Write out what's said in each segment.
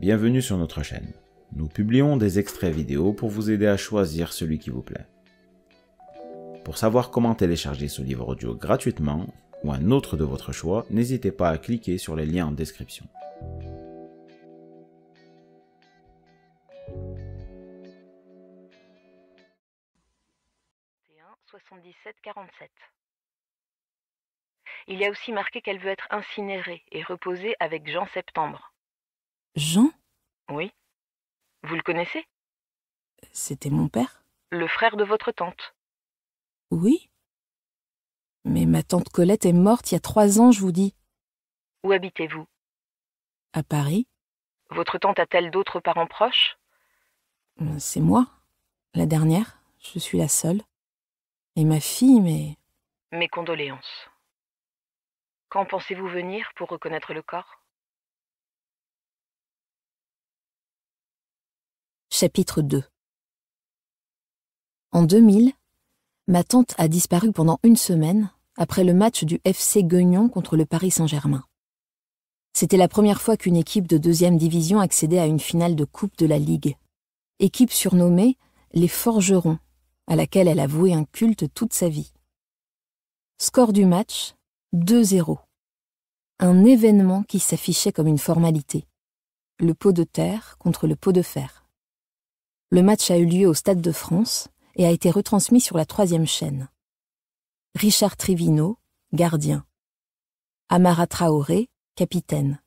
bienvenue sur notre chaîne. Nous publions des extraits vidéo pour vous aider à choisir celui qui vous plaît. Pour savoir comment télécharger ce livre audio gratuitement, ou un autre de votre choix, n'hésitez pas à cliquer sur les liens en description. « 77-47. Il y a aussi marqué qu'elle veut être incinérée et reposer avec Jean Septembre. Jean? Oui. Vous le connaissez? C'était mon père? Le frère de votre tante. Oui. Mais ma tante Colette est morte il y a 3 ans, je vous dis. Où habitez-vous? À Paris? Votre tante a-t-elle d'autres parents proches? C'est moi, la dernière. Je suis la seule. Et ma fille, mais... Mes condoléances. Quand pensez-vous venir pour reconnaître le corps? Chapitre 2. En 2000, ma tante a disparu pendant 1 semaine après le match du FC Gueugnon contre le Paris Saint-Germain. C'était la première fois qu'une équipe de 2e division accédait à une finale de Coupe de la Ligue. Équipe surnommée les Forgerons, à laquelle elle a voué un culte toute sa vie. Score du match, 2-0. Un événement qui s'affichait comme une formalité. Le pot de terre contre le pot de fer. Le match a eu lieu au Stade de France et a été retransmis sur la 3e chaîne. Richard Trivino, gardien. Amara Traoré, capitaine.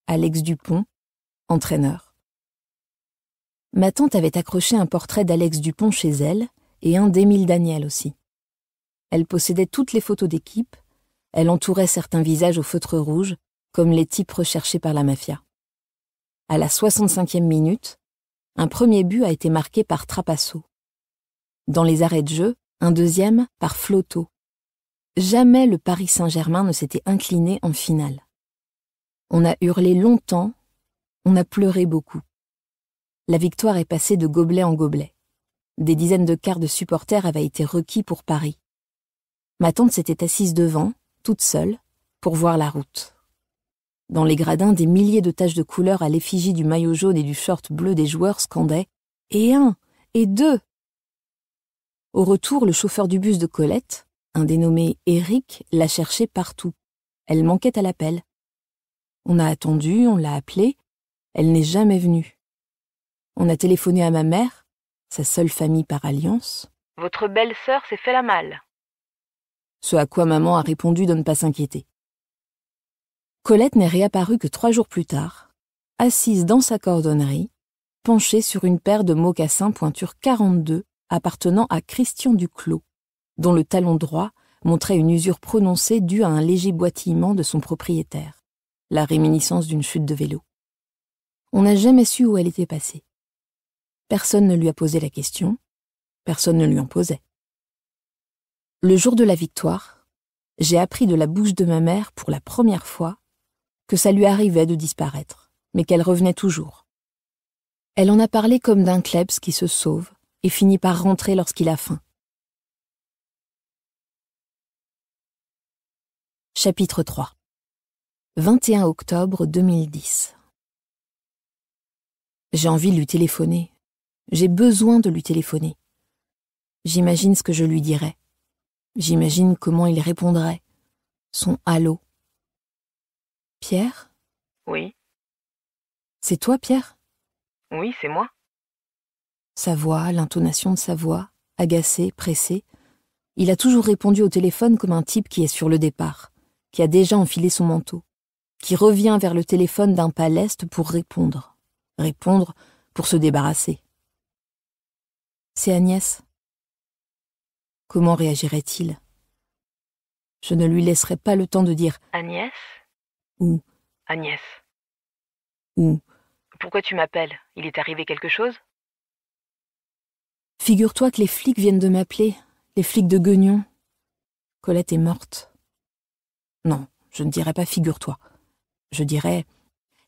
Alex Dupont, entraîneur. Ma tante avait accroché un portrait d'Alex Dupont chez elle et un d'Émile Daniel aussi. Elle possédait toutes les photos d'équipe, elle entourait certains visages au feutre rouge, comme les types recherchés par la mafia. À la 65e minute, un premier but a été marqué par Trapasso. Dans les arrêts de jeu, un deuxième par Floto. Jamais le Paris Saint-Germain ne s'était incliné en finale. On a hurlé longtemps, on a pleuré beaucoup. La victoire est passée de gobelet en gobelet. Des dizaines de quarts de supporters avaient été requis pour Paris. Ma tante s'était assise devant, toute seule, pour voir la route. Dans les gradins, des milliers de taches de couleur à l'effigie du maillot jaune et du short bleu des joueurs scandaient « Et 1 et 2 !» Au retour, le chauffeur du bus de Colette, un dénommé Éric, l'a cherchée partout. Elle manquait à l'appel. On a attendu, on l'a appelée. Elle n'est jamais venue. On a téléphoné à ma mère, sa seule famille par alliance. « Votre belle-sœur s'est fait la malle. » Ce à quoi maman a répondu de ne pas s'inquiéter. Colette n'est réapparue que 3 jours plus tard, assise dans sa cordonnerie, penchée sur une paire de mocassins pointure 42 appartenant à Christian Duclos, dont le talon droit montrait une usure prononcée due à un léger boitillement de son propriétaire, la réminiscence d'une chute de vélo. On n'a jamais su où elle était passée. Personne ne lui a posé la question, personne ne lui en posait. Le jour de la victoire, j'ai appris de la bouche de ma mère pour la première fois que ça lui arrivait de disparaître, mais qu'elle revenait toujours. Elle en a parlé comme d'un klebs qui se sauve et finit par rentrer lorsqu'il a faim. Chapitre 3. 21 octobre 2010. J'ai envie de lui téléphoner. J'ai besoin de lui téléphoner. J'imagine ce que je lui dirais. J'imagine comment il répondrait. Son allô. Pierre? Oui. C'est toi, Pierre? Oui, c'est moi. Sa voix, l'intonation de sa voix, agacée, pressée. Il a toujours répondu au téléphone comme un type qui est sur le départ, qui a déjà enfilé son manteau, qui revient vers le téléphone d'un pas leste pour répondre. Répondre pour se débarrasser. C'est Agnès. Comment réagirait-il? Je ne lui laisserai pas le temps de dire « Agnès? Ou Agnès. ou Pourquoi tu m'appelles? Il est arrivé quelque chose? figure-toi que les flics viennent de m'appeler, les flics de Gueugnon. Colette est morte. Non, je ne dirais pas figure-toi. Je dirais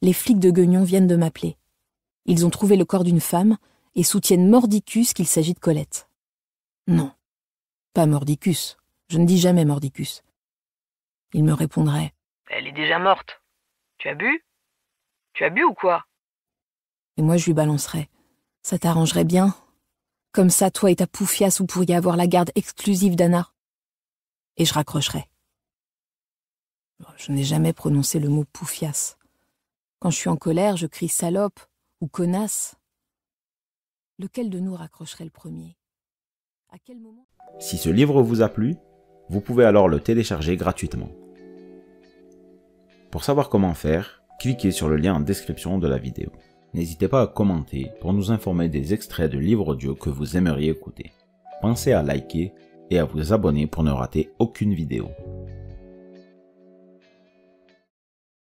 les flics de Gueugnon viennent de m'appeler. Ils ont trouvé le corps d'une femme et soutiennent mordicus qu'il s'agit de Colette. Non, pas mordicus. Je ne dis jamais mordicus. Il me répondrait Elle est déjà morte. Tu as bu? Tu as bu ou quoi? Et moi je lui balancerais. Ça t'arrangerait bien. Comme ça, toi et ta poufiasse, vous pourriez avoir la garde exclusive d'Anna. Et je raccrocherais. Je n'ai jamais prononcé le mot poufiasse. Quand je suis en colère, je crie salope ou connasse. Lequel de nous raccrocherait le premier? À quel moment? Si ce livre vous a plu, vous pouvez alors le télécharger gratuitement. Pour savoir comment faire, cliquez sur le lien en description de la vidéo. N'hésitez pas à commenter pour nous informer des extraits de livres audio que vous aimeriez écouter. Pensez à liker et à vous abonner pour ne rater aucune vidéo.